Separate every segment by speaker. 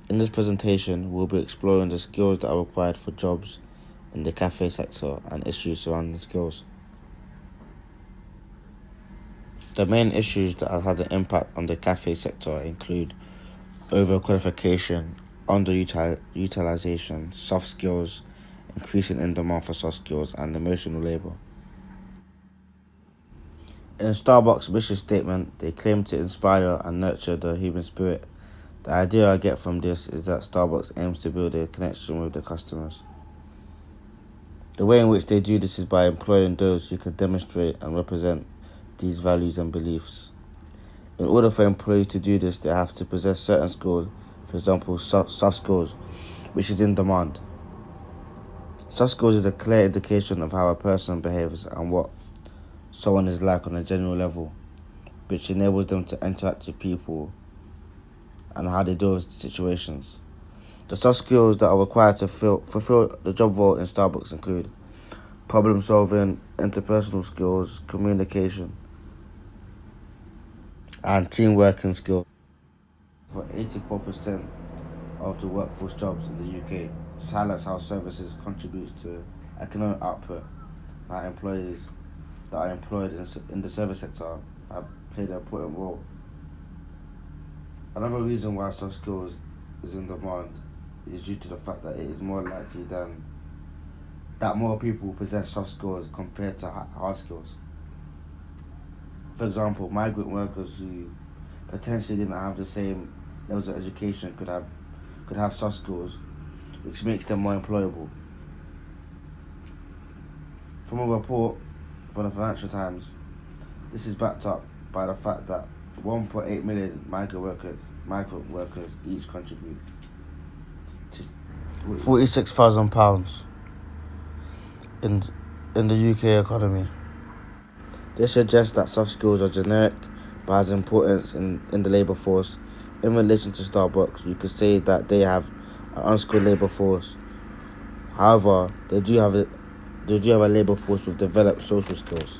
Speaker 1: In this presentation, we'll be exploring the skills that are required for jobs in the cafe sector and issues surrounding skills. The main issues that have had an impact on the cafe sector include overqualification, underutilization, soft skills, increasing in demand for soft skills, and emotional labour. In Starbucks' mission statement, they claim to inspire and nurture the human spirit. The idea I get from this is that Starbucks aims to build a connection with the customers. The way in which they do this is by employing those who can demonstrate and represent these values and beliefs. In order for employees to do this, they have to possess certain skills, for example, soft skills, which is in demand. Soft skills is a clear indication of how a person behaves and what someone is like on a general level, which enables them to interact with people and how they deal with situations. The soft skills that are required to fulfill the job role in Starbucks include problem solving, interpersonal skills, communication, and teamwork and skills. For 84% of the workforce jobs in the UK, this highlights how services contributes to economic output. Our employees that are employed in the service sector have played an important role. Another reason why soft skills is in demand is due to the fact that it is more likely that more people possess soft skills compared to hard skills. For example, migrant workers who potentially didn't have the same levels of education could have soft skills, which makes them more employable. From a report from the Financial Times, this is backed up by the fact that 1.8 million migrant workers each contribute to £46,000 in the UK economy. This suggests that soft skills are generic but has importance in the labour force. In relation to Starbucks, you could say that they have an unskilled labour force. However, they do have a labour force with developed social skills.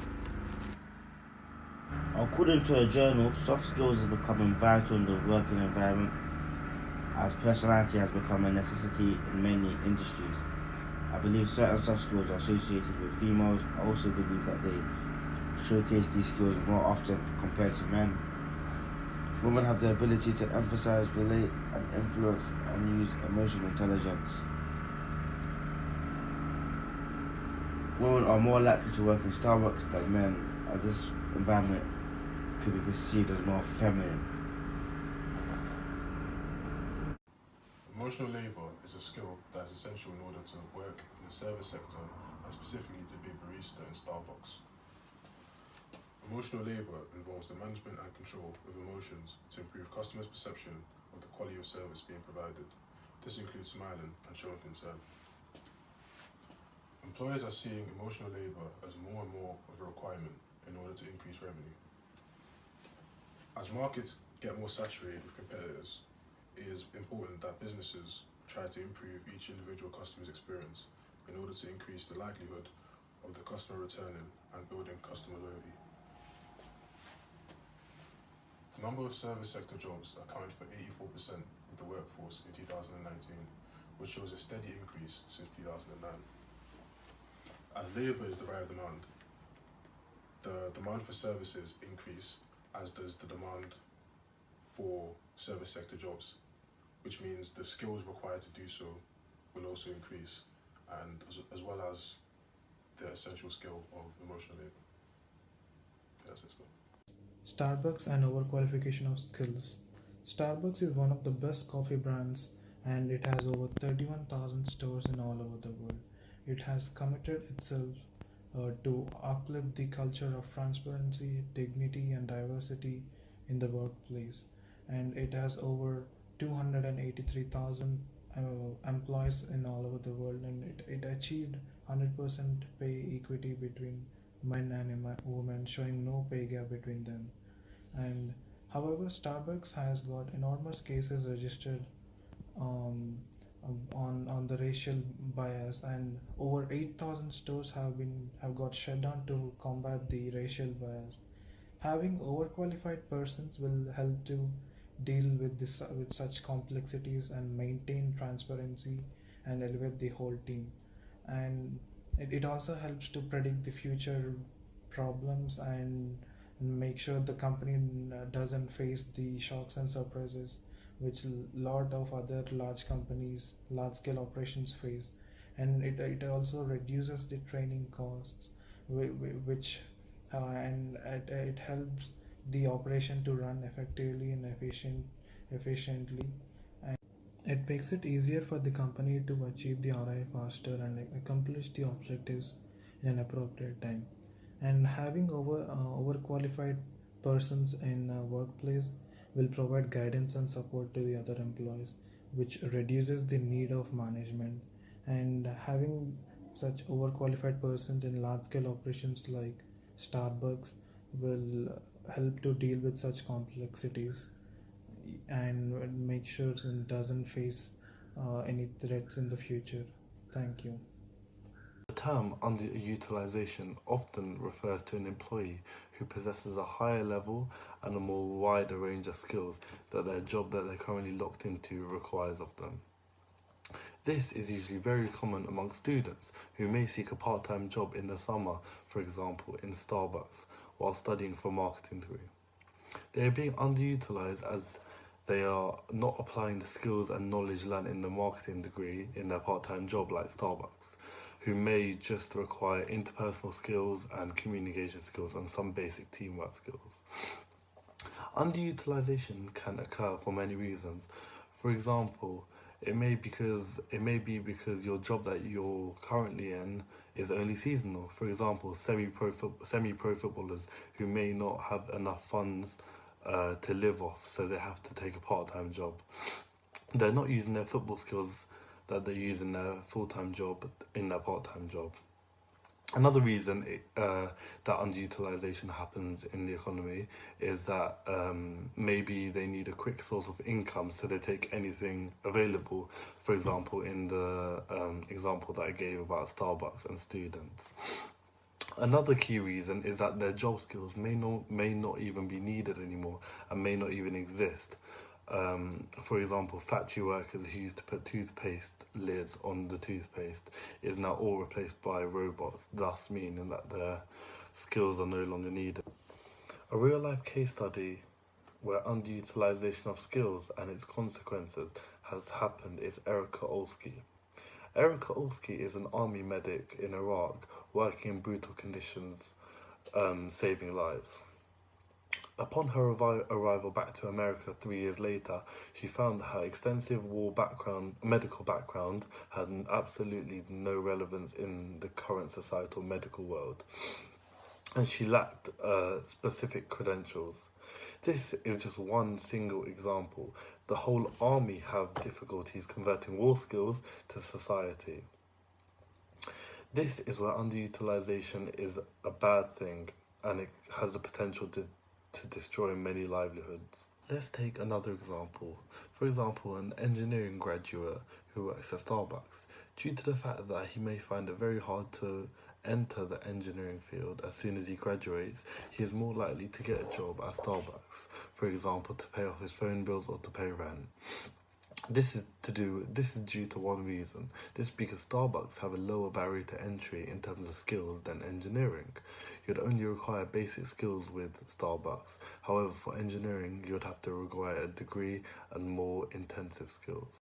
Speaker 1: According to a journal, soft skills is becoming vital in the working environment as personality has become a necessity in many industries. I believe certain soft skills are associated with females. I also believe that they showcase these skills more often compared to men. Women have the ability to emphasize, relate, and influence and use emotional intelligence. Women are more likely to work in Starbucks than men, as this environment could be perceived as more feminine.
Speaker 2: Emotional labour is a skill that is essential in order to work in the service sector and specifically to be a barista in Starbucks. Emotional labour involves the management and control of emotions to improve customers' perception of the quality of service being provided. This includes smiling and showing concern. Employers are seeing emotional labour as more and more of a requirement in order to increase revenue. As markets get more saturated with competitors, it is important that businesses try to improve each individual customer's experience in order to increase the likelihood of the customer returning and building customer loyalty. The number of service sector jobs accounted for 84% of the workforce in 2019, which shows a steady increase since 2009. As labour is the right demand, the demand for services increase, as does the demand for service sector jobs, which means the skills required to do so will also increase, and as well as the essential skill of emotional labour. That's it.
Speaker 3: Starbucks and overqualification of skills. Starbucks is one of the best coffee brands and it has over 31,000 stores in all over the world. It has committed itself to uplift the culture of transparency, dignity, and diversity in the workplace. And it has over 283,000 employees in all over the world, and it achieved 100% pay equity between men and women, showing no pay gap between them. And however, Starbucks has got enormous cases registered um, on the racial bias, and over 8,000 stores have got shut down to combat the racial bias. Having overqualified persons will help to deal with this with such complexities and maintain transparency and elevate the whole team. And it also helps to predict the future problems and make sure the company doesn't face the shocks and surprises which lot of other large companies, large scale operations face. And it also reduces the training costs, which and it helps the operation to run effectively and efficiently. And it makes it easier for the company to achieve the ROI faster and accomplish the objectives in an appropriate time. And having overqualified persons in a workplace will provide guidance and support to the other employees, which reduces the need of management. And having such overqualified persons in large scale operations like Starbucks will help to deal with such complexities and make sure it doesn't face any threats in the future. Thank you.
Speaker 4: The term underutilization often refers to an employee who possesses a higher level and a more wider range of skills that their job that they're currently locked into requires of them. This is usually very common among students who may seek a part-time job in the summer, for example in Starbucks, while studying for a marketing degree. They are being underutilized as they are not applying the skills and knowledge learned in the marketing degree in their part-time job like Starbucks, who may just require interpersonal skills and communication skills and some basic teamwork skills. Underutilization can occur for many reasons. For example, it may be because your job that you're currently in is only seasonal. For example, semi-pro footballers who may not have enough funds to live off, so they have to take a part-time job. They're not using their football skills that they use in their full-time job in their part-time job. Another reason that underutilization happens in the economy is that maybe they need a quick source of income, so they take anything available. For example, in the example that I gave about Starbucks and students. Another key reason is that their job skills may not even be needed anymore and may not even exist. For example, factory workers who used to put toothpaste lids on the toothpaste is now all replaced by robots, thus meaning that their skills are no longer needed. A real-life case study where underutilization of skills and its consequences has happened is Erika Olski. Erika Olski is an army medic in Iraq working in brutal conditions, saving lives. Upon her arrival back to America 3 years later, she found that her extensive medical background had absolutely no relevance in the current societal medical world, and she lacked specific credentials. This is just one single example. The whole army have difficulties converting war skills to society. This is where underutilization is a bad thing, and it has the potential to destroy many livelihoods. Let's take another example. For example, an engineering graduate who works at Starbucks. Due to the fact that he may find it very hard to enter the engineering field as soon as he graduates, he is more likely to get a job at Starbucks, for example, to pay off his phone bills or to pay rent. This is due to one reason. This is because Starbucks have a lower barrier to entry in terms of skills than engineering. You'd only require basic skills with Starbucks. However, for engineering, you'd have to require a degree and more intensive skills.